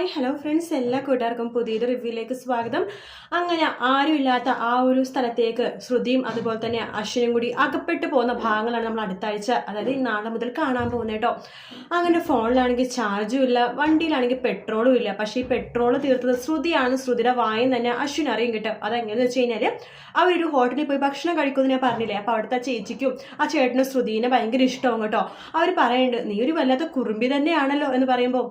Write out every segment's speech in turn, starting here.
Hi hello friends, എല്ലാ കൂട്ടുകാർക്കും പുതിയൊരു റിവ്യൂയിലേക്ക് സ്വാഗതം. അങ്ങനെ ആരുമില്ലാത്ത ആ ഒരു സ്ഥലത്തേക്ക് ശ്രുതിയും അതുപോലെ തന്നെ അശ്വിനും കൂടി അകപ്പെട്ടു പോകുന്ന ഭാഗങ്ങളാണ് നമ്മൾ അടുത്ത ആഴ്ച, അതായത് ഈ നാളെ മുതൽ കാണാൻ പോകുന്നത് കേട്ടോ. അങ്ങനെ ഫോണിലാണെങ്കിൽ ചാർജും ഇല്ല, വണ്ടിയിലാണെങ്കിൽ പെട്രോളും ഇല്ല. പക്ഷേ ഈ പെട്രോൾ തീർത്തത് ശ്രുതിയാണ്. ശ്രുതിയുടെ വായും തന്നെ അശ്വിൻ അറിയും കേട്ടോ. അതെങ്ങനെയാണെന്ന് വെച്ച് കഴിഞ്ഞാൽ അവരൊരു ഹോട്ടലിൽ പോയി ഭക്ഷണം കഴിക്കുമെന്ന് ഞാൻ പറഞ്ഞില്ലേ. അപ്പോൾ അവിടുത്തെ ചേച്ചിക്കും ആ ചേട്ടനും ശ്രുതിനെ ഭയങ്കര ഇഷ്ടവും കേട്ടോ. അവർ പറയുന്നുണ്ട്, നീ ഒരു വല്ലാത്ത കുറുമ്പി തന്നെയാണല്ലോ എന്ന് പറയുമ്പോൾ,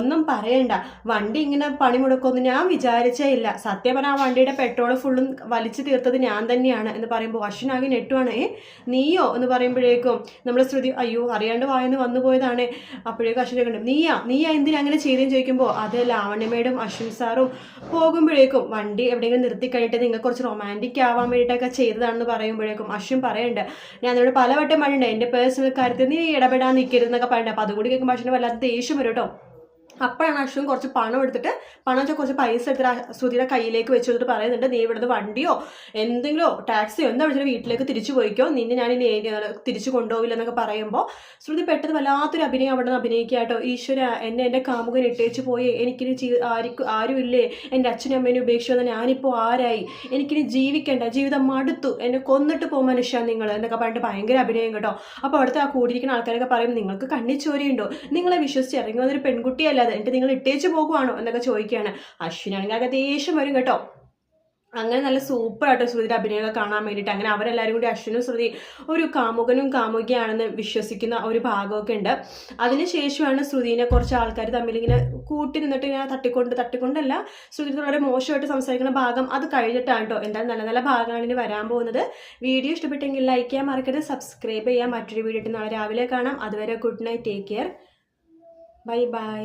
ഒന്നും പറയണ്ട, വണ്ടി ഇങ്ങനെ പണി മുടക്കുമെന്ന് ഞാൻ വിചാരിച്ചേ ഇല്ല. സത്യം പറഞ്ഞാൽ ആ വണ്ടിയുടെ പെട്രോൾ ഫുള്ളും വലിച്ചു തീർത്തത് ഞാൻ തന്നെയാണ് എന്ന് പറയുമ്പോൾ അശ്വിനാകെ നെട്ടുവാണ്. നീയോ എന്ന് പറയുമ്പോഴേക്കും നമ്മൾ ശ്രുതി അയ്യോ അറിയാണ്ട് വായന്ന് വന്നു പോയതാണ്. അപ്പോഴേക്കും അശ്വിനെ കണ്ടു, നീയാ എന്തിനാ അങ്ങനെ ചെയ്തേന്ന് ചോദിക്കുമ്പോൾ അത് ലാവണ്യമേടും അശ്വിൻ സാറും പോകുമ്പോഴേക്കും വണ്ടി എവിടെയെങ്കിലും നിർത്തി കഴിഞ്ഞിട്ട് നിങ്ങൾ കുറച്ച് റൊമാൻറ്റിക് ആവാൻ വേണ്ടിയിട്ടൊക്കെ ചെയ്തതാണെന്ന് പറയുമ്പോഴേക്കും അശ്വിൻ പറയണ്ട്, ഞാൻ എന്നോട് പലവട്ടം പറഞ്ഞിട്ടുണ്ട് എൻ്റെ പേഴ്സണൽ കാര്യത്തിൽ നീ ഇടപെടാൻ നിൽക്കരുതെന്നൊക്കെ പറയണ്ട. അപ്പോൾ അതുകൂടി കേൾക്കുമ്പോൾ അശ്വിന് വല്ലാത്ത ദേഷ്യം വരും കേട്ടോ. അപ്പോഴാണ് അശ്വിൻ കുറച്ച് പണം എടുത്തിട്ട് കുറച്ച് പൈസ എടുത്തിട്ട് ശ്രുതിയുടെ കയ്യിലേക്ക് വെച്ച് കൊടുത്തിട്ട് പറയുന്നുണ്ട്, നീ ഇവിടുന്ന് വണ്ടിയോ എന്തെങ്കിലോ ടാക്സിയോ എന്താ വിളിച്ചിട്ട് വീട്ടിലേക്ക് തിരിച്ചു പോയിക്കോ, നിന്നെ ഞാൻ ഇനി തിരിച്ചു കൊണ്ടുപോകില്ല എന്നൊക്കെ പറയുമ്പോൾ ശ്രുതി പെട്ടെന്ന് വല്ലാത്തൊരു അഭിനയം അവിടെ നിന്ന് അഭിനയിക്കാട്ടോ. ഈശ്വര, എൻ്റെ കാമുകൻ ഇട്ടേച്ച് പോയി, എനിക്കിനി ആരുമില്ലേ, എൻ്റെ അച്ഛനും അമ്മേനെ ഉപേക്ഷിച്ചു വന്നാൽ ഞാനിപ്പോൾ ആരായി, എനിക്കിനി ജീവിക്കേണ്ട, ജീവിതം മടുത്തു, എന്നെ കൊന്നിട്ട് പോകും മനുഷ്യ നിങ്ങൾ എന്നൊക്കെ പറഞ്ഞിട്ട് ഭയങ്കര അഭിനയം കേട്ടോ. അപ്പോൾ അവിടുത്തെ ആ കൂടിയിരിക്കുന്ന ആൾക്കാരൊക്കെ പറയും, നിങ്ങൾക്ക് കണ്ണിച്ചോരിയുണ്ടോ, നിങ്ങളെ വിശ്വസിച്ച് ഇറങ്ങി വന്നൊരു പെൺകുട്ടിയല്ല, എന്നിട്ട് നിങ്ങൾ ഇട്ടേച്ച് പോകുവാണോ എന്നൊക്കെ ചോദിക്കുകയാണ്. അശ്വിനാണെങ്കിൽ ആകെ ദേഷ്യം വരും കേട്ടോ. അങ്ങനെ നല്ല സൂപ്പറായിട്ട് ശ്രുതിയുടെ അഭിനയമൊക്കെ കാണാൻ വേണ്ടിയിട്ട് അങ്ങനെ അവരെല്ലാവരും കൂടി അശ്വിനും ശ്രുതി ഒരു കാമുകനും കാമുകിയാണെന്ന് വിശ്വസിക്കുന്ന ഒരു ഭാഗമൊക്കെ ഉണ്ട്. അതിനുശേഷമാണ് ശ്രുതിനെ കുറച്ച് ആൾക്കാർ തമ്മിലിങ്ങനെ കൂട്ടി നിന്നിട്ട് ഇങ്ങനെ തട്ടിക്കൊണ്ടല്ല ശ്രുതി വളരെ മോശമായിട്ട് സംസാരിക്കുന്ന ഭാഗം അത് കഴിഞ്ഞിട്ടാണ് കേട്ടോ. എന്തായാലും നല്ല നല്ല ഭാഗമാണ് ഇനി വരാൻ പോകുന്നത്. വീഡിയോ ഇഷ്ടപ്പെട്ടെങ്കിൽ ലൈക്ക് ചെയ്യാൻ മറക്കരുത്, സബ്സ്ക്രൈബ് ചെയ്യാൻ. മറ്റൊരു വീഡിയോ നാളെ രാവിലെ കാണാം. അതുവരെ good night, take care, bye bye.